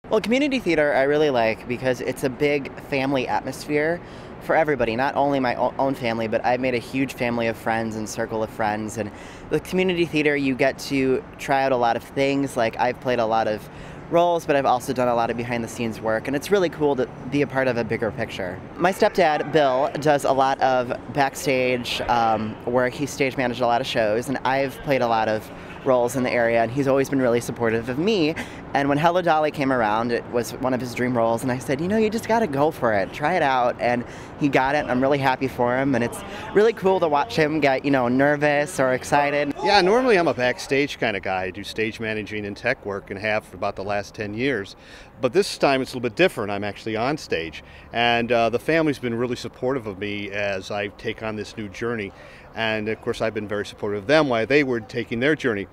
Well, community theater I really like because it's a big family atmosphere for everybody, not only my own family, but I've made a huge family of friends and circle of friends. And with community theater, you get to try out a lot of things. Like I've played a lot of roles, but I've also done a lot of behind the scenes work, and it's really cool to be a part of a bigger picture. My stepdad, Bill, does a lot of backstage work. He stage managed a lot of shows, and I've played a lot of roles in the area, and he's always been really supportive of me. And when Hello Dolly came around, it was one of his dream roles, and I said, you know, you just got to go for it, try it out. And he got it, and I'm really happy for him, and it's really cool to watch him get, you know, nervous or excited. Yeah, normally I'm a backstage kind of guy. I do stage managing and tech work and have for about the last 10 years. But this time it's a little bit different. I'm actually on stage. And the family's been really supportive of me as I take on this new journey. And of course I've been very supportive of them while they were taking their journey.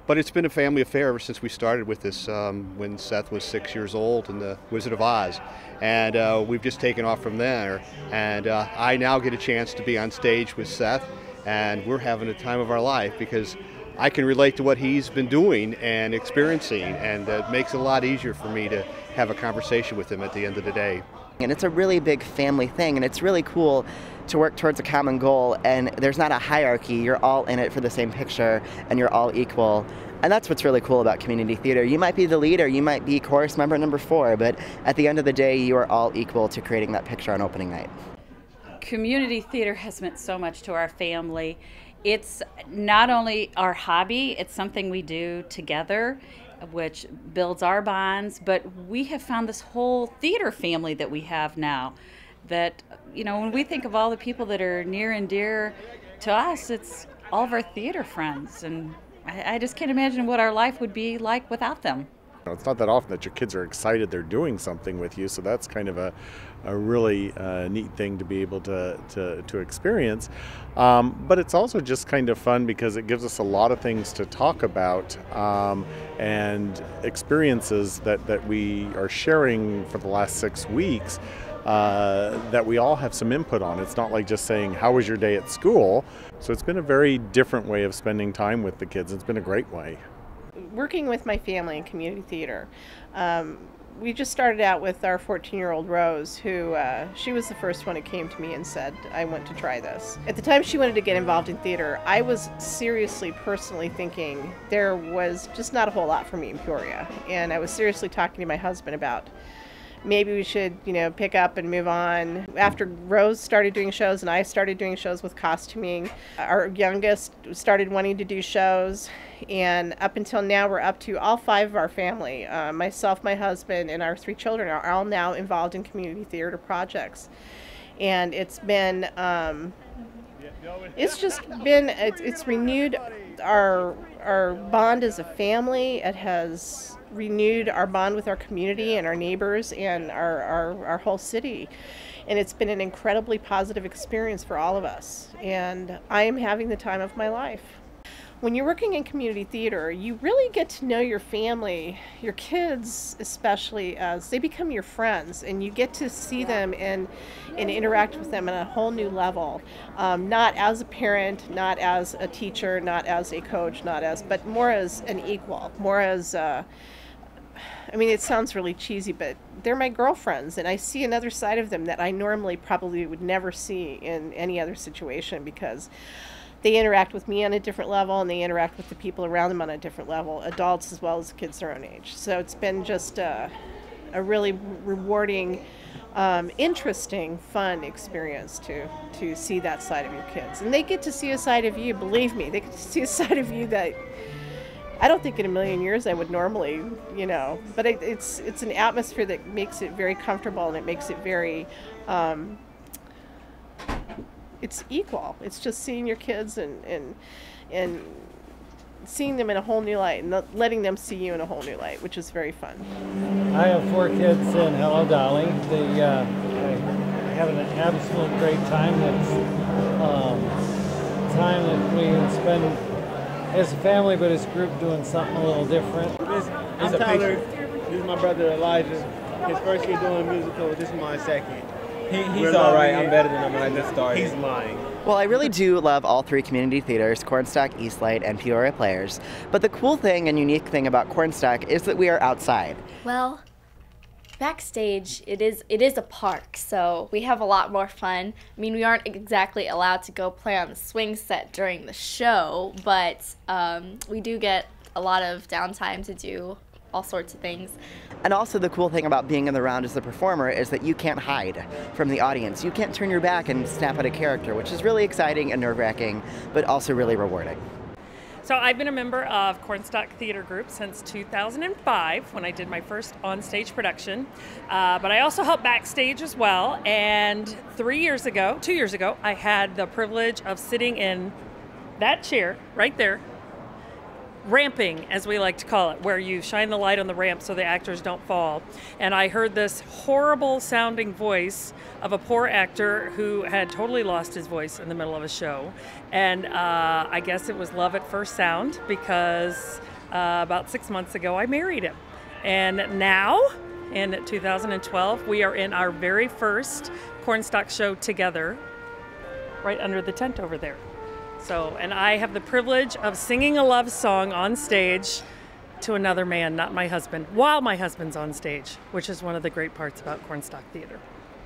But it's been a family affair ever since we started with this when Seth was 6 years old in The Wizard of Oz. And we've just taken off from there. And I now get a chance to be on stage with Seth, and we're having a time of our life because I can relate to what he's been doing and experiencing, and it makes it a lot easier for me to have a conversation with him at the end of the day. And it's a really big family thing, and it's really cool to work towards a common goal, and there's not a hierarchy. You're all in it for the same picture, and you're all equal. And that's what's really cool about community theater. You might be the leader, you might be chorus member number 4, but at the end of the day, you are all equal to creating that picture on opening night. Community theater has meant so much to our family. It's not only our hobby, it's something we do together, which builds our bonds, but we have found this whole theater family that we have now that, you know, when we think of all the people that are near and dear to us, it's all of our theater friends, and I just can't imagine what our life would be like without them. It's not that often that your kids are excited they're doing something with you, so that's kind of a really neat thing to be able to experience. But it's also just kind of fun because it gives us a lot of things to talk about and experiences that we are sharing for the last 6 weeks that we all have some input on. It's not like just saying, how was your day at school? So it's been a very different way of spending time with the kids. It's been a great way. Working with my family in community theater, we just started out with our 14-year-old Rose, who she was the first one who came to me and said, I want to try this. At the time she wanted to get involved in theater, I was seriously, personally thinking there was just not a whole lot for me in Peoria. And I was seriously talking to my husband about maybe we should, you know, pick up and move on. After Rose started doing shows and I started doing shows with costuming, our youngest started wanting to do shows, and up until now we're up to all 5 of our family, myself, my husband, and our 3 children are all now involved in community theater projects. And it's been, it's renewed our bond as a family. It has renewed our bond with our community and our neighbors and our whole city. And it's been an incredibly positive experience for all of us. And I am having the time of my life. When you're working in community theater, you really get to know your family, your kids especially, as they become your friends, and you get to see them and interact with them at a whole new level. Not as a parent, not as a teacher, not as a coach, but more as an equal, more as I mean, it sounds really cheesy, but they're my girlfriends, and I see another side of them that I normally probably would never see in any other situation, because they interact with me on a different level, and they interact with the people around them on a different level, adults as well as kids their own age. So it's been just a really rewarding, interesting, fun experience to see that side of your kids. And they get to see a side of you, believe me, they get to see a side of you that I don't think in a million years I would normally, you know, but it's an atmosphere that makes it very comfortable, and it makes it very, it's equal. It's just seeing your kids and seeing them in a whole new light, and letting them see you in a whole new light, which is very fun. I have 4 kids in Hello Dolly. They having an absolute great time. It's time that we spend as a family, but as a group, doing something a little different. I'm Tyler. This is my brother Elijah. His first year doing musical. This is my second. He's all right. I'm better than him when I just started. He's lying. Well, I really do love all 3 community theaters, Cornstalk, Eastlight, and Peoria Players. But the cool thing and unique thing about Cornstalk is that we are outside. Well, backstage, it is a park, so we have a lot more fun. I mean, we aren't exactly allowed to go play on the swing set during the show, but we do get a lot of downtime to do all sorts of things. And also the cool thing about being in the round as the performer is that you can't hide from the audience. You can't turn your back and snap at a character, which is really exciting and nerve-wracking, but also really rewarding. So I've been a member of Cornstalk Theater Group since 2005 when I did my first on-stage production, but I also helped backstage as well. And 2 years ago, I had the privilege of sitting in that chair right there, ramping, as we like to call it, where you shine the light on the ramp so the actors don't fall. And I heard this horrible sounding voice of a poor actor who had totally lost his voice in the middle of a show. And I guess it was love at first sound, because about 6 months ago I married him. And now, in 2012, we are in our very first Cornstalk show together, right under the tent over there. So, and I have the privilege of singing a love song on stage to another man, not my husband, while my husband's on stage, which is one of the great parts about Cornstalk Theater.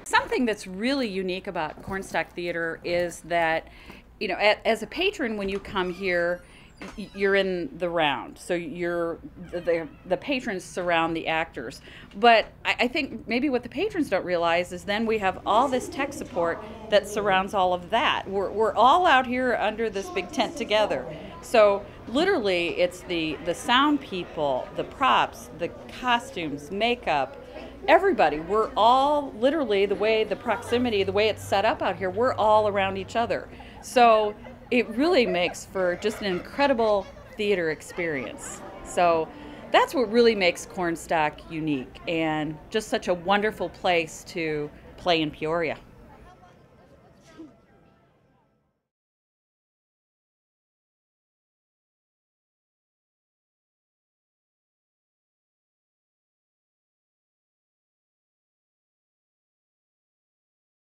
Something that's really unique about Cornstalk Theater is that, you know, as a patron, when you come here, you're in the round, so the patrons surround the actors. But I think maybe what the patrons don't realize is then we have all this tech support that surrounds all of that. We're all out here under this big tent together. So literally, it's the sound people, the props, the costumes, makeup, everybody. We're all literally, the proximity, the way it's set up out here, we're all around each other. So it really makes for just an incredible theater experience. So that's what really makes Cornstalk unique and just such a wonderful place to play in Peoria.